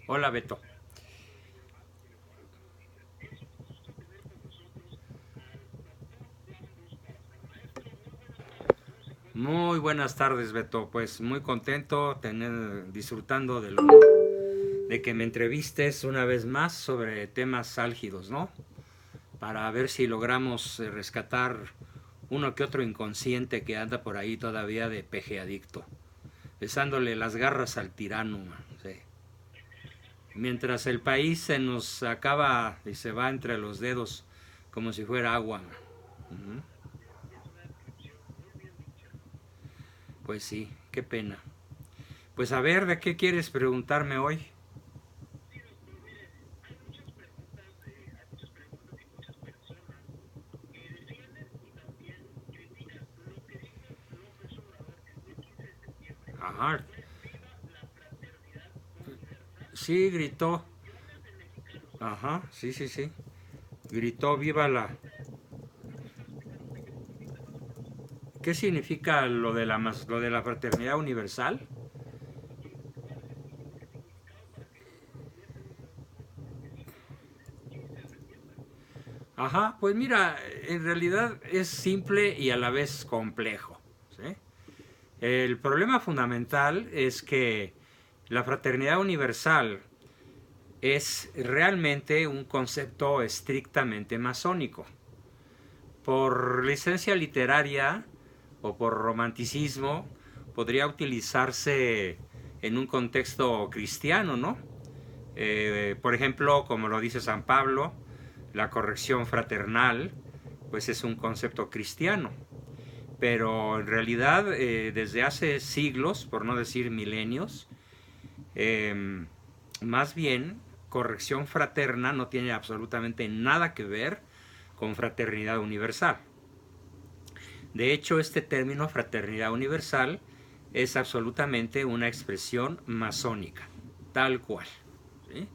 Hola Beto. Muy buenas tardes Beto. Pues muy contento disfrutando de que me entrevistes una vez más sobre temas álgidos, ¿no? Para ver si logramos rescatar uno que otro inconsciente que anda por ahí todavía de peje adicto, besándole las garras al tirano. Sí. Mientras el país se nos acaba y se va entre los dedos como si fuera agua. Ujú. Pues sí, qué pena. Pues a ver, ¿de qué quieres preguntarme hoy? Ajá, sí, gritó. Ajá, sí, sí, sí. Gritó viva la... ¿Qué significa lo de la fraternidad universal? Ajá, pues mira, en realidad es simple y a la vez complejo. ¿Sí? El problema fundamental es que la fraternidad universal es realmente un concepto estrictamente masónico. Por licencia literaria o por romanticismo podría utilizarse en un contexto cristiano, ¿no? Por ejemplo, como lo dice San Pablo, la corrección fraternal, pues es un concepto cristiano. Pero en realidad, desde hace siglos, por no decir milenios, eh, más bien, corrección fraterna no tiene absolutamente nada que ver con fraternidad universal. De hecho, este término fraternidad universal es absolutamente una expresión masónica, tal cual. ¿Sí?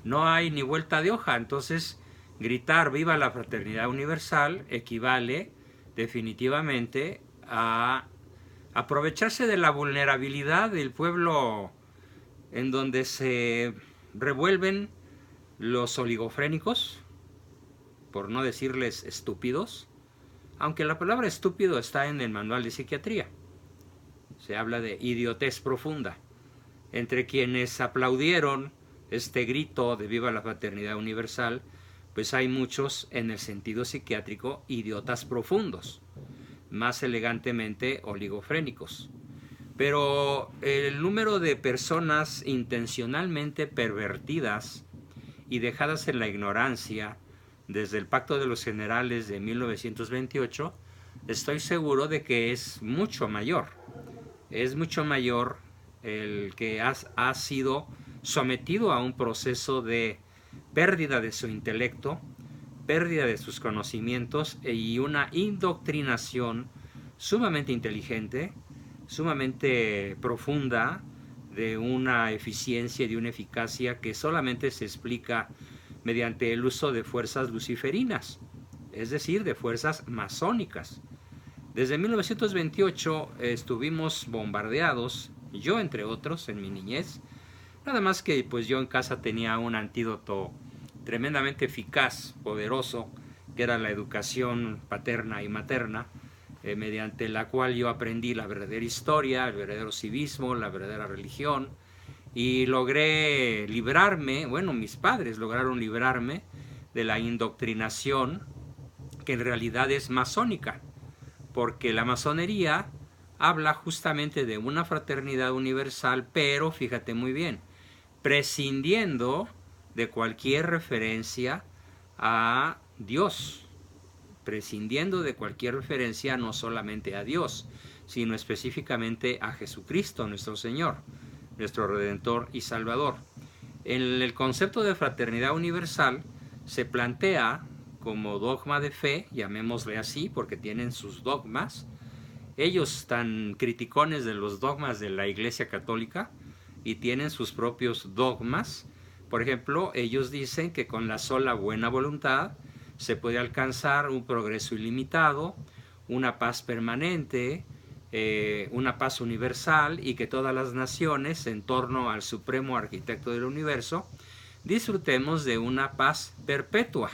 No hay ni vuelta de hoja, entonces gritar viva la fraternidad universal equivale definitivamente a aprovecharse de la vulnerabilidad del pueblo en donde se revuelven los oligofrénicos, por no decirles estúpidos, aunque la palabra estúpido está en el manual de psiquiatría. Se habla de idiotez profunda. Entre quienes aplaudieron este grito de viva la fraternidad universal, pues hay muchos en el sentido psiquiátrico idiotas profundos, más elegantemente oligofrénicos. Pero el número de personas intencionalmente pervertidas y dejadas en la ignorancia desde el Pacto de los Generales de 1928, estoy seguro de que es mucho mayor. Es mucho mayor el que ha sido sometido a un proceso de pérdida de su intelecto, pérdida de sus conocimientos y una indoctrinación sumamente inteligente, sumamente profunda, de una eficiencia y de una eficacia que solamente se explica mediante el uso de fuerzas luciferinas, es decir, de fuerzas masónicas. Desde 1928 estuvimos bombardeados, yo entre otros, en mi niñez. Nada más que pues yo en casa tenía un antídoto tremendamente eficaz, poderoso, que era la educación paterna y materna, mediante la cual yo aprendí la verdadera historia, el verdadero civismo, la verdadera religión, y logré librarme, bueno, mis padres lograron librarme de la indoctrinación que en realidad es masónica, porque la masonería habla justamente de una fraternidad universal, pero fíjate muy bien, prescindiendo de cualquier referencia a Dios, prescindiendo de cualquier referencia no solamente a Dios, sino específicamente a Jesucristo, nuestro Señor, nuestro Redentor y Salvador. En el concepto de fraternidad universal se plantea como dogma de fe, llamémosle así, porque tienen sus dogmas, ellos tan criticones de los dogmas de la Iglesia Católica y tienen sus propios dogmas. Por ejemplo, ellos dicen que con la sola buena voluntad se puede alcanzar un progreso ilimitado, una paz permanente, una paz universal y que todas las naciones, en torno al supremo arquitecto del universo, disfrutemos de una paz perpetua.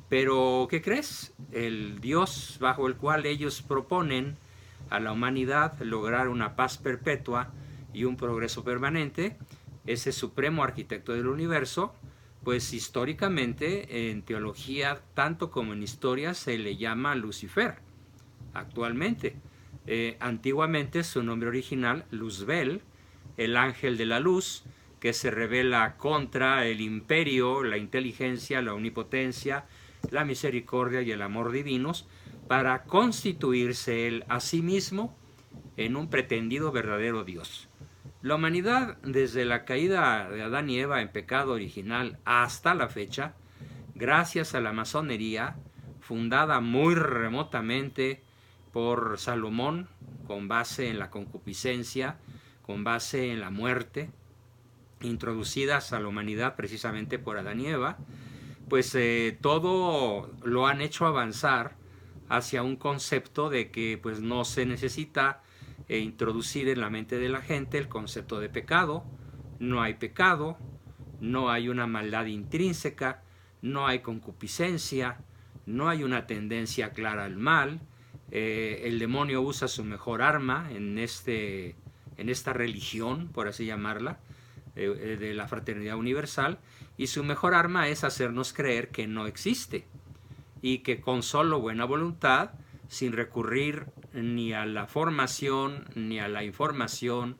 Pero, ¿qué crees? El Dios bajo el cual ellos proponen a la humanidad lograr una paz perpetua y un progreso permanente, ese supremo arquitecto del universo, pues históricamente en teología tanto como en historia se le llama Lucifer actualmente. Antiguamente su nombre original, Luzbel, el ángel de la luz, que se revela contra el imperio, la inteligencia, la omnipotencia, la misericordia y el amor divinos, para constituirse él a sí mismo en un pretendido verdadero Dios. La humanidad, desde la caída de Adán y Eva en pecado original hasta la fecha, gracias a la masonería, fundada muy remotamente por Salomón, con base en la concupiscencia, con base en la muerte, introducidas a la humanidad precisamente por Adán y Eva, pues todo lo han hecho avanzar hacia un concepto de que pues no se necesita introducir en la mente de la gente el concepto de pecado. No hay pecado, no hay una maldad intrínseca, no hay concupiscencia, no hay una tendencia clara al mal. El demonio usa su mejor arma en esta religión, por así llamarla, de la fraternidad universal, y su mejor arma es hacernos creer que no existe y que con solo buena voluntad, sin recurrir ni a la formación, ni a la información,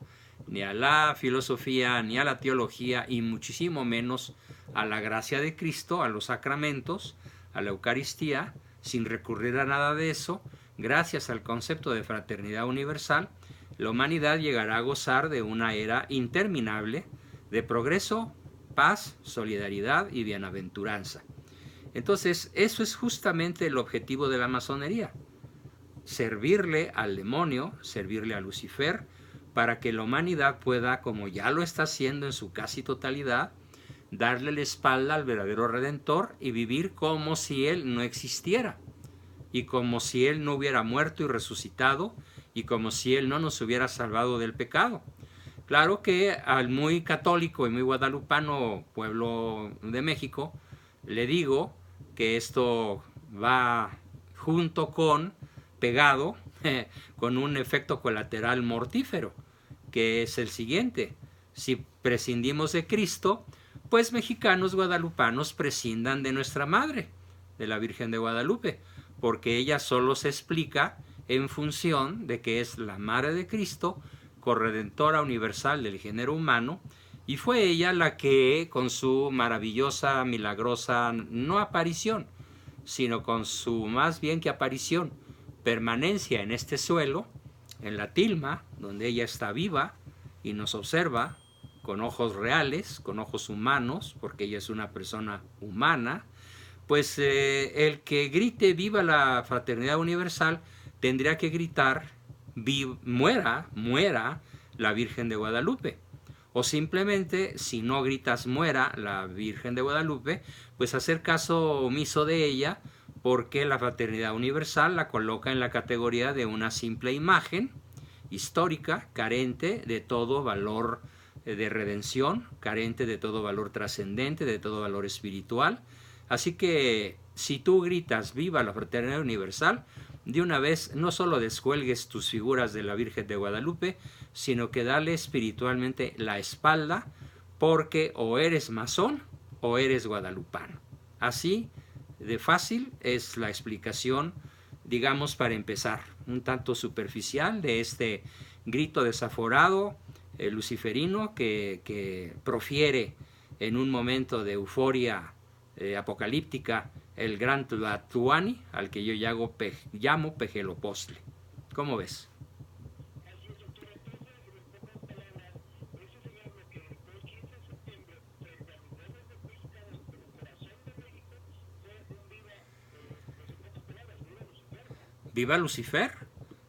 ni a la filosofía, ni a la teología, y muchísimo menos a la gracia de Cristo, a los sacramentos, a la Eucaristía, sin recurrir a nada de eso, gracias al concepto de fraternidad universal, la humanidad llegará a gozar de una era interminable de progreso, paz, solidaridad y bienaventuranza. Entonces, eso es justamente el objetivo de la masonería: servirle al demonio, servirle a Lucifer, para que la humanidad pueda, como ya lo está haciendo en su casi totalidad, darle la espalda al verdadero Redentor y vivir como si Él no existiera, y como si Él no hubiera muerto y resucitado, y como si Él no nos hubiera salvado del pecado. Claro que al muy católico y muy guadalupano pueblo de México le digo que esto va junto con, pegado, con un efecto colateral mortífero, que es el siguiente: si prescindimos de Cristo, pues mexicanos guadalupanos prescindan de nuestra madre, de la Virgen de Guadalupe, porque ella solo se explica en función de que es la madre de Cristo, corredentora universal del género humano, y fue ella la que, con su maravillosa, milagrosa, no aparición, sino con su más bien que aparición, permanencia en este suelo, en la tilma, donde ella está viva y nos observa con ojos reales, con ojos humanos, porque ella es una persona humana, pues el que grite viva la fraternidad universal tendría que gritar muera la Virgen de Guadalupe. O simplemente, si no gritas muera la Virgen de Guadalupe, pues hacer caso omiso de ella, porque la fraternidad universal la coloca en la categoría de una simple imagen histórica, carente de todo valor de redención, carente de todo valor trascendente, de todo valor espiritual. Así que si tú gritas viva la fraternidad universal, de una vez no solo descuelgues tus figuras de la Virgen de Guadalupe, sino que dale espiritualmente la espalda, porque o eres masón o eres guadalupano. Así de fácil es la explicación, digamos, para empezar, un tanto superficial, de este grito desaforado luciferino que profiere en un momento de euforia apocalíptica el gran Tlatuani, al que yo llamo Pejelopostle. ¿Cómo ves? Viva Lucifer,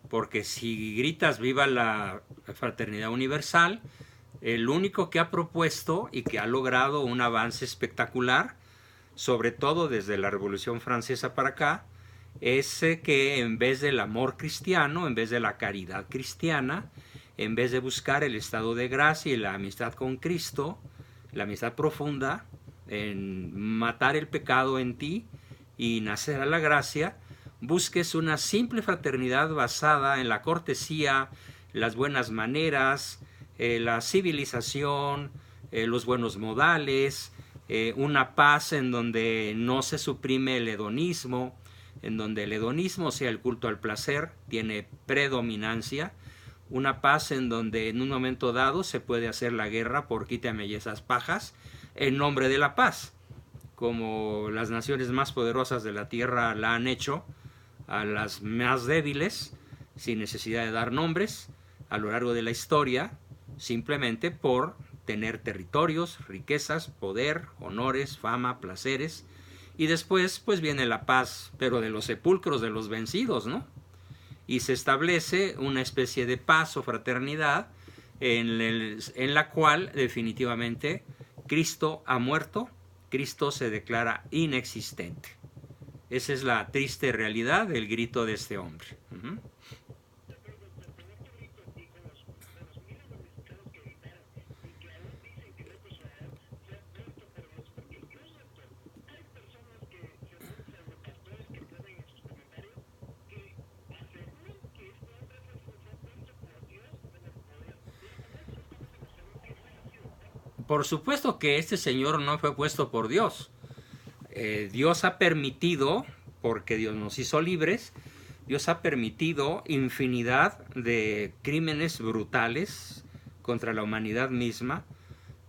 porque si gritas viva la fraternidad universal, el único que ha propuesto y que ha logrado un avance espectacular, sobre todo desde la Revolución Francesa para acá, es que en vez del amor cristiano, en vez de la caridad cristiana, en vez de buscar el estado de gracia y la amistad con Cristo, la amistad profunda, en matar el pecado en ti y nacer a la gracia, busques una simple fraternidad basada en la cortesía, las buenas maneras, la civilización, los buenos modales, una paz en donde no se suprime el hedonismo, en donde el hedonismo, o sea, el culto al placer, tiene predominancia, una paz en donde en un momento dado se puede hacer la guerra por quítame y esas pajas, en nombre de la paz, como las naciones más poderosas de la tierra la han hecho a las más débiles, sin necesidad de dar nombres, a lo largo de la historia, simplemente por tener territorios, riquezas, poder, honores, fama, placeres, y después pues viene la paz, pero de los sepulcros de los vencidos, ¿no? Y se establece una especie de paz o fraternidad en la cual definitivamente Cristo ha muerto, Cristo se declara inexistente. Esa es la triste realidad del grito de este hombre. Por supuesto que este señor no fue puesto por Dios. Dios ha permitido, porque Dios nos hizo libres, Dios ha permitido infinidad de crímenes brutales contra la humanidad misma.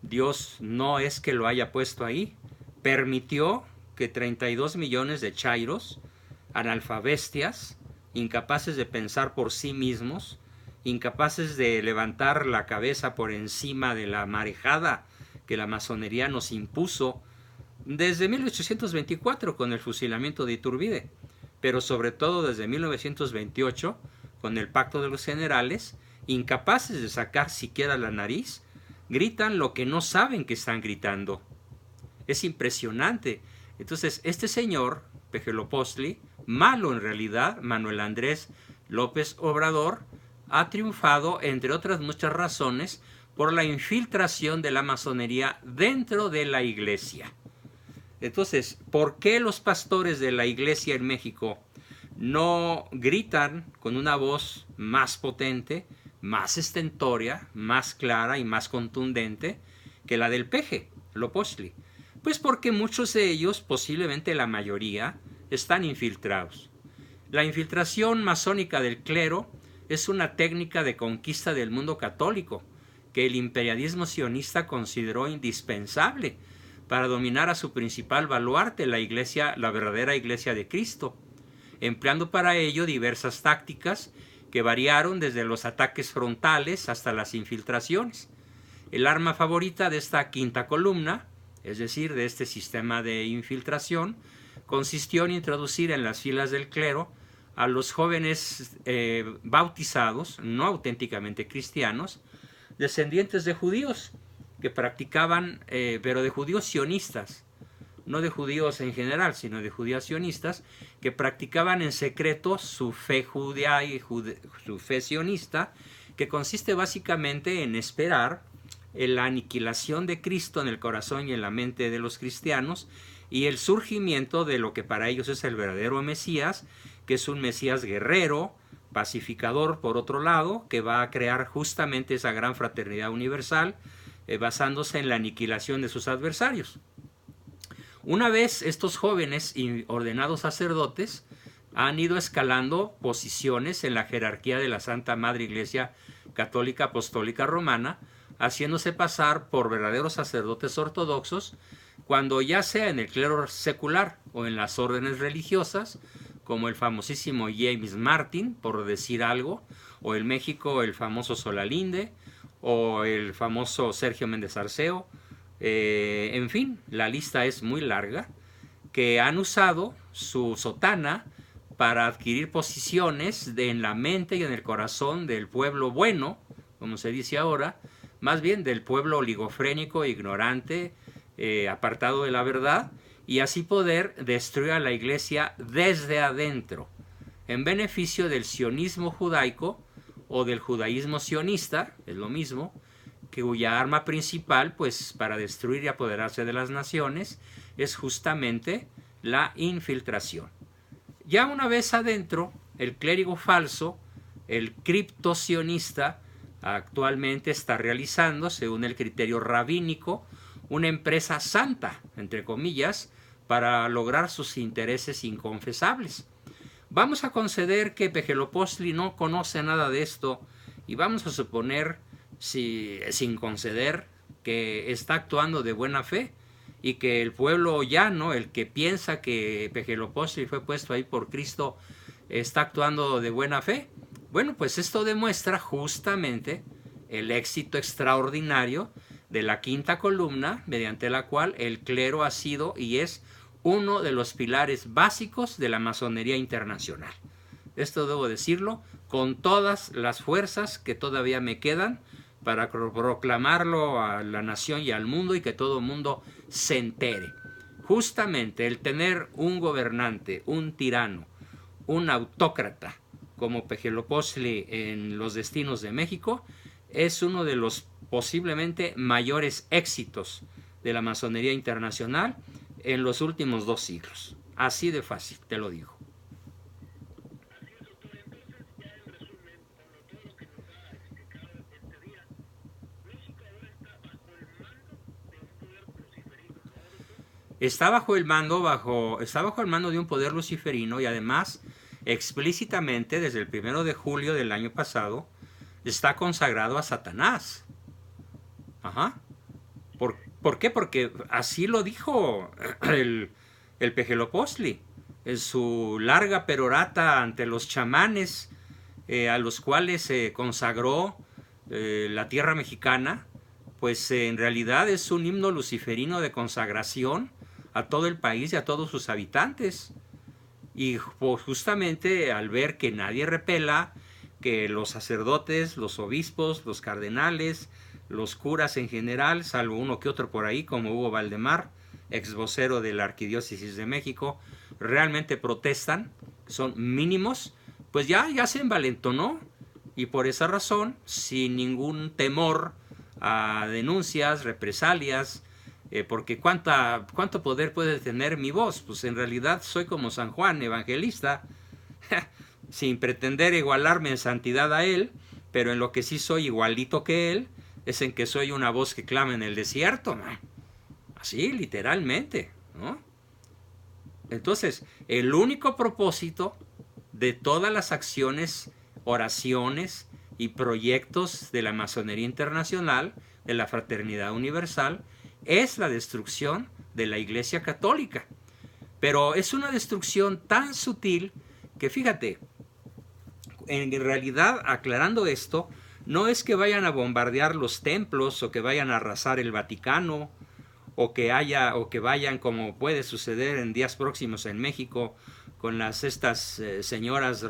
Dios no es que lo haya puesto ahí, permitió que 32 millones de chairos, analfabestias, incapaces de pensar por sí mismos, incapaces de levantar la cabeza por encima de la marejada que la masonería nos impuso desde 1824 con el fusilamiento de Iturbide, pero sobre todo desde 1928 con el Pacto de los Generales, incapaces de sacar siquiera la nariz, gritan lo que no saben que están gritando. Es impresionante. Entonces, este señor, Pejelopostli, malo en realidad, Manuel Andrés López Obrador, ha triunfado, entre otras muchas razones, por la infiltración de la masonería dentro de la iglesia. Entonces, ¿por qué los pastores de la iglesia en México no gritan con una voz más potente, más estentórea, más clara y más contundente que la del Peje, Lopostli? Pues porque muchos de ellos, posiblemente la mayoría, están infiltrados. La infiltración masónica del clero es una técnica de conquista del mundo católico que el imperialismo sionista consideró indispensable para dominar a su principal baluarte, la iglesia, la verdadera iglesia de Cristo, empleando para ello diversas tácticas que variaron desde los ataques frontales hasta las infiltraciones. El arma favorita de esta quinta columna, es decir, de este sistema de infiltración, consistió en introducir en las filas del clero a los jóvenes bautizados, no auténticamente cristianos, descendientes de judíos que practicaban, pero de judíos sionistas, no de judíos en general, sino de judíos sionistas, que practicaban en secreto su fe judía y su fe sionista, que consiste básicamente en esperar la aniquilación de Cristo en el corazón y en la mente de los cristianos y el surgimiento de lo que para ellos es el verdadero Mesías, que es un Mesías guerrero, pacificador por otro lado, que va a crear justamente esa gran fraternidad universal, basándose en la aniquilación de sus adversarios. Una vez estos jóvenes y ordenados sacerdotes han ido escalando posiciones en la jerarquía de la Santa Madre Iglesia Católica Apostólica Romana, haciéndose pasar por verdaderos sacerdotes ortodoxos, cuando ya sea en el clero secular o en las órdenes religiosas, como el famosísimo James Martin, por decir algo, o en México el famoso Solalinde, o el famoso Sergio Méndez Arceo, en fin, la lista es muy larga, que han usado su sotana para adquirir posiciones en la mente y en el corazón del pueblo bueno, como se dice ahora, más bien del pueblo oligofrénico, ignorante, apartado de la verdad, y así poder destruir a la iglesia desde adentro, en beneficio del sionismo judaico o del judaísmo sionista, es lo mismo, cuya arma principal, pues para destruir y apoderarse de las naciones, es justamente la infiltración. Ya una vez adentro, el clérigo falso, el criptosionista, actualmente está realizando, según el criterio rabínico, una empresa santa, entre comillas, para lograr sus intereses inconfesables. Vamos a conceder que Pejelopostli no conoce nada de esto y vamos a suponer, sin conceder, que está actuando de buena fe y que el pueblo llano, el que piensa que Pejelopostli fue puesto ahí por Cristo, está actuando de buena fe. Bueno, pues esto demuestra justamente el éxito extraordinario de la quinta columna, mediante la cual el clero ha sido y es uno de los pilares básicos de la masonería internacional. Esto debo decirlo con todas las fuerzas que todavía me quedan para proclamarlo a la nación y al mundo y que todo el mundo se entere. Justamente el tener un gobernante, un tirano, un autócrata como Pejelopostli en los destinos de México es uno de los posiblemente mayores éxitos de la masonería internacional en los últimos 2 siglos. Así de fácil, te lo digo. Está bajo el mando de un poder luciferino y además explícitamente desde el 1 de julio del año pasado está consagrado a Satanás. Ajá. ¿Por qué? Porque así lo dijo el Pejelopostli en su larga perorata ante los chamanes a los cuales se consagró la tierra mexicana. Pues en realidad es un himno luciferino de consagración a todo el país y a todos sus habitantes. Y pues, justamente al ver que nadie repela, que los sacerdotes, los obispos, los cardenales, los curas en general, salvo uno que otro por ahí, como Hugo Valdemar, ex vocero de la Arquidiócesis de México, realmente protestan, son mínimos, pues ya se envalentonó. Y por esa razón, sin ningún temor a denuncias, represalias, porque ¿cuánto poder puede tener mi voz? Pues en realidad soy como San Juan Evangelista, sin pretender igualarme en santidad a él, pero en lo que sí soy igualito que él, es en que soy una voz que clama en el desierto, man. Así, literalmente, ¿no? Entonces, el único propósito de todas las acciones, oraciones y proyectos de la masonería internacional, de la fraternidad universal, es la destrucción de la Iglesia Católica. Pero es una destrucción tan sutil que, fíjate, en realidad, aclarando esto, no es que vayan a bombardear los templos o que vayan a arrasar el Vaticano o que vayan, como puede suceder en días próximos en México, con estas señoras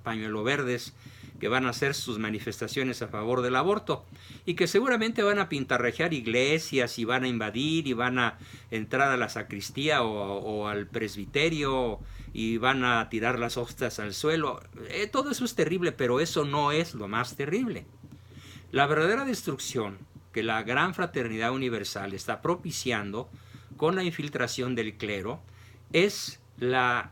pañuelo verdes, que van a hacer sus manifestaciones a favor del aborto y que seguramente van a pintarrajear iglesias y van a invadir y van a entrar a la sacristía o al presbiterio y van a tirar las hostias al suelo. Todo eso es terrible, pero eso no es lo más terrible. La verdadera destrucción que la gran fraternidad universal está propiciando con la infiltración del clero es la,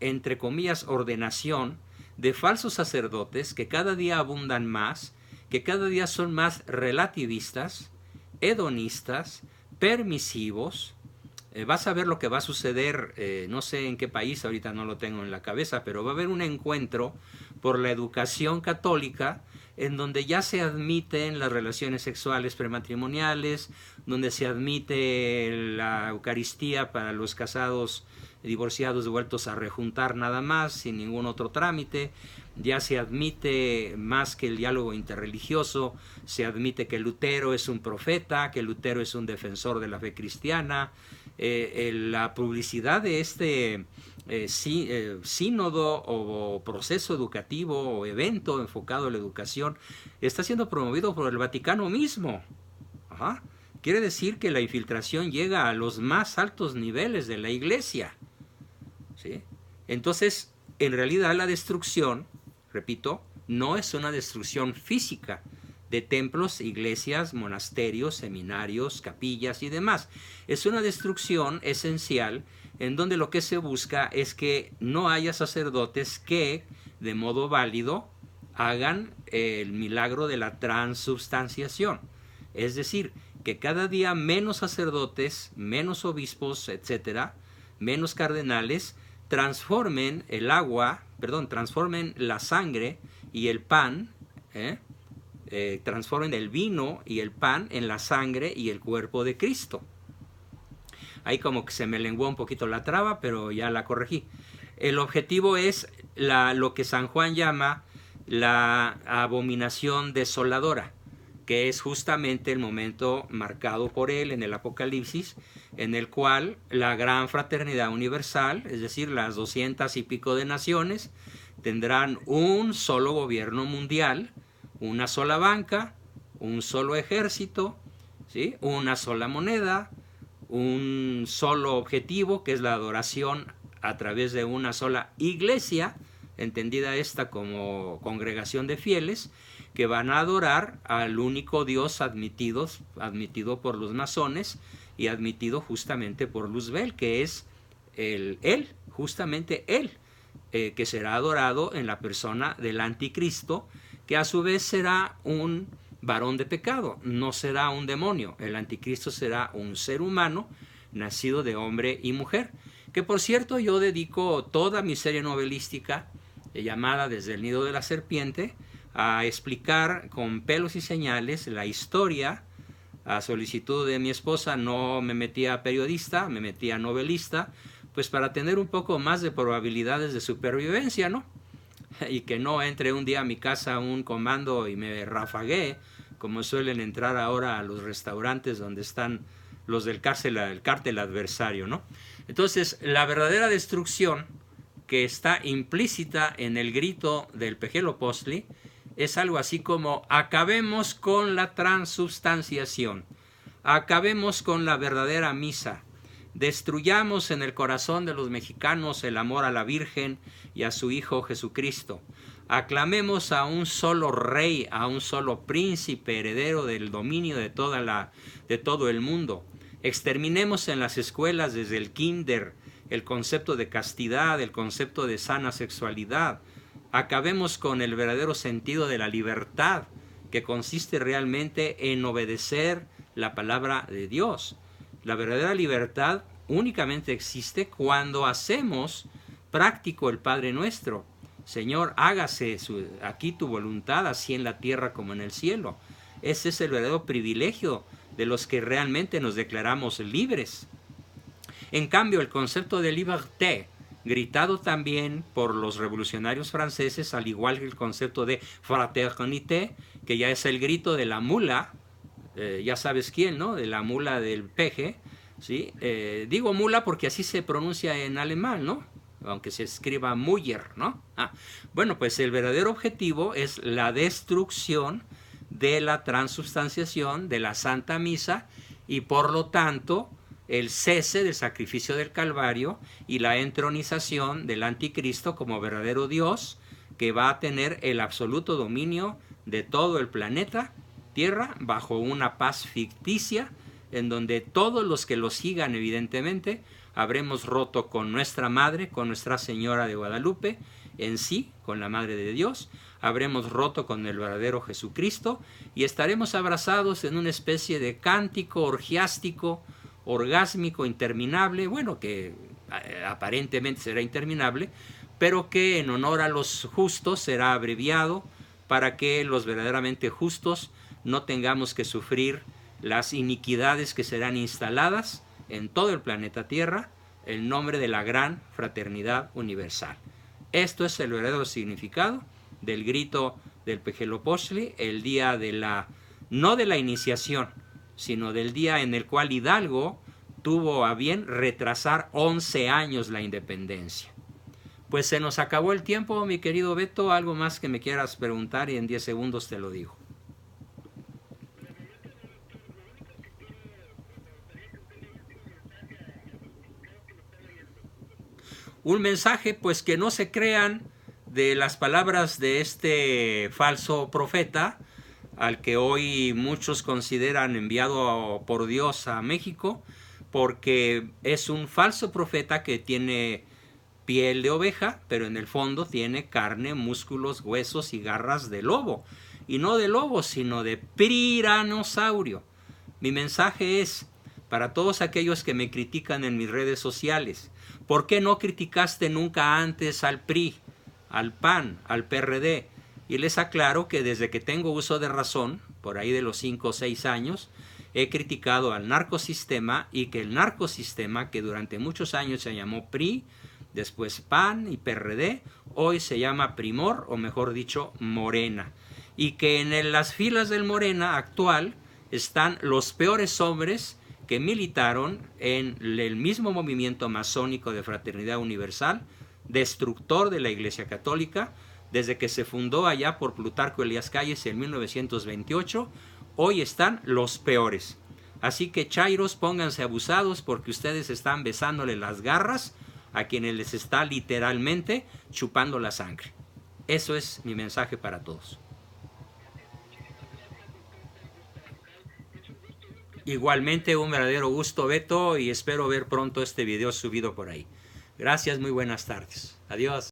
entre comillas, ordenación de falsos sacerdotes que cada día abundan más, que cada día son más relativistas, hedonistas, permisivos. Vas a ver lo que va a suceder, no sé en qué país, ahorita no lo tengo en la cabeza, pero va a haber un encuentro por la educación católica en donde ya se admiten las relaciones sexuales prematrimoniales, donde se admite la Eucaristía para los casados divorciados vueltos a rejuntar nada más, sin ningún otro trámite. Ya se admite más que el diálogo interreligioso, se admite que Lutero es un profeta, que Lutero es un defensor de la fe cristiana. La publicidad de este sínodo o proceso educativo o evento enfocado a la educación está siendo promovido por el Vaticano mismo. Ajá. quiere decir que la infiltración llega a los más altos niveles de la iglesia, ¿sí? Entonces, en realidad la destrucción, repito, no es una destrucción física de templos, iglesias, monasterios, seminarios, capillas y demás. Es una destrucción esencial en donde lo que se busca es que no haya sacerdotes que, de modo válido, hagan el milagro de la transubstanciación. Es decir, que cada día menos sacerdotes, menos obispos, etcétera, menos cardenales, transformen transformen la sangre y el pan, transformen el vino y el pan en la sangre y el cuerpo de Cristo. Ahí como que se me lenguó un poquito la traba, pero ya la corregí. El objetivo es lo que San Juan llama la abominación desoladora, que es justamente el momento marcado por él en el Apocalipsis, en el cual la gran fraternidad universal, es decir, las 200 y pico de naciones, tendrán un solo gobierno mundial, una sola banca, un solo ejército, ¿sí? Una sola moneda, un solo objetivo, que es la adoración a través de una sola iglesia, entendida esta como congregación de fieles, que van a adorar al único Dios admitido por los masones y admitido justamente por Luzbel, que es justamente él, que será adorado en la persona del anticristo, que a su vez será un varón de pecado, no será un demonio. El anticristo será un ser humano nacido de hombre y mujer, que por cierto yo dedico toda mi serie novelística llamada Desde el nido de la serpiente a explicar con pelos y señales la historia. A solicitud de mi esposa no me metí a periodista, me metí a novelista, pues para tener un poco más de probabilidades de supervivencia, ¿no? Y que no entre un día a mi casa un comando y me rafaguee, como suelen entrar ahora a los restaurantes donde están los del cártel adversario, ¿no? Entonces, la verdadera destrucción que está implícita en el grito del Pejelopostli es algo así como: acabemos con la transubstanciación, acabemos con la verdadera misa, destruyamos en el corazón de los mexicanos el amor a la Virgen y a su Hijo Jesucristo, aclamemos a un solo rey, a un solo príncipe heredero del dominio de todo el mundo, exterminemos en las escuelas desde el kinder el concepto de castidad, el concepto de sana sexualidad, acabemos con el verdadero sentido de la libertad, que consiste realmente en obedecer la palabra de Dios. La verdadera libertad únicamente existe cuando hacemos práctico el Padre Nuestro. Señor, hágase aquí tu voluntad, así en la tierra como en el cielo. Ese es el verdadero privilegio de los que realmente nos declaramos libres. En cambio, el concepto de liberté, gritado también por los revolucionarios franceses, al igual que el concepto de fraternité, que ya es el grito de la mula, ya sabes quién, ¿no? De la mula del peje, ¿sí? Digo mula porque así se pronuncia en alemán, ¿no? Aunque se escriba Müller, ¿no? Bueno, pues el verdadero objetivo es la destrucción de la transubstanciación, de la Santa Misa, y por lo tanto el cese del sacrificio del Calvario y la entronización del anticristo como verdadero Dios, que va a tener el absoluto dominio de todo el planeta Tierra bajo una paz ficticia, en donde todos los que lo sigan, evidentemente, habremos roto con nuestra Madre, con Nuestra Señora de Guadalupe, en sí, con la Madre de Dios, habremos roto con el verdadero Jesucristo y estaremos abrazados en una especie de cántico orgiástico, orgásmico, interminable, bueno, que aparentemente será interminable, pero que en honor a los justos será abreviado para que los verdaderamente justos no tengamos que sufrir las iniquidades que serán instaladas en todo el planeta Tierra en nombre de la gran fraternidad universal. Esto es el verdadero significado del grito del Pejelopostli, el día no de la iniciación, sino del día en el cual Hidalgo tuvo a bien retrasar 11 años la independencia. Pues se nos acabó el tiempo, mi querido Beto. ¿Algo más que me quieras preguntar? Y en 10 segundos te lo digo. un mensaje pues que no se crean de las palabras de este falso profeta, al que hoy muchos consideran enviado por Dios a México, porque es un falso profeta que tiene piel de oveja, pero en el fondo tiene carne, músculos, huesos y garras de lobo. Y no de lobo, sino de tiranosaurio. Mi mensaje es para todos aquellos que me critican en mis redes sociales: ¿por qué no criticaste nunca antes al PRI, al PAN, al PRD? Y les aclaro que desde que tengo uso de razón, por ahí de los 5 o 6 años, he criticado al narcosistema, y que el narcosistema, que durante muchos años se llamó PRI, después PAN y PRD, hoy se llama Primor, o mejor dicho, Morena. Y que en las filas del Morena actual están los peores hombres que militaron en el mismo movimiento masónico de Fraternidad Universal, destructor de la Iglesia Católica, desde que se fundó allá por Plutarco Elías Calles en 1928. Hoy están los peores. Así que chairos, pónganse abusados, porque ustedes están besándole las garras a quienes les está literalmente chupando la sangre. Eso es mi mensaje para todos. Igualmente, un verdadero gusto, Beto, y espero ver pronto este video subido por ahí. Gracias, muy buenas tardes. Adiós.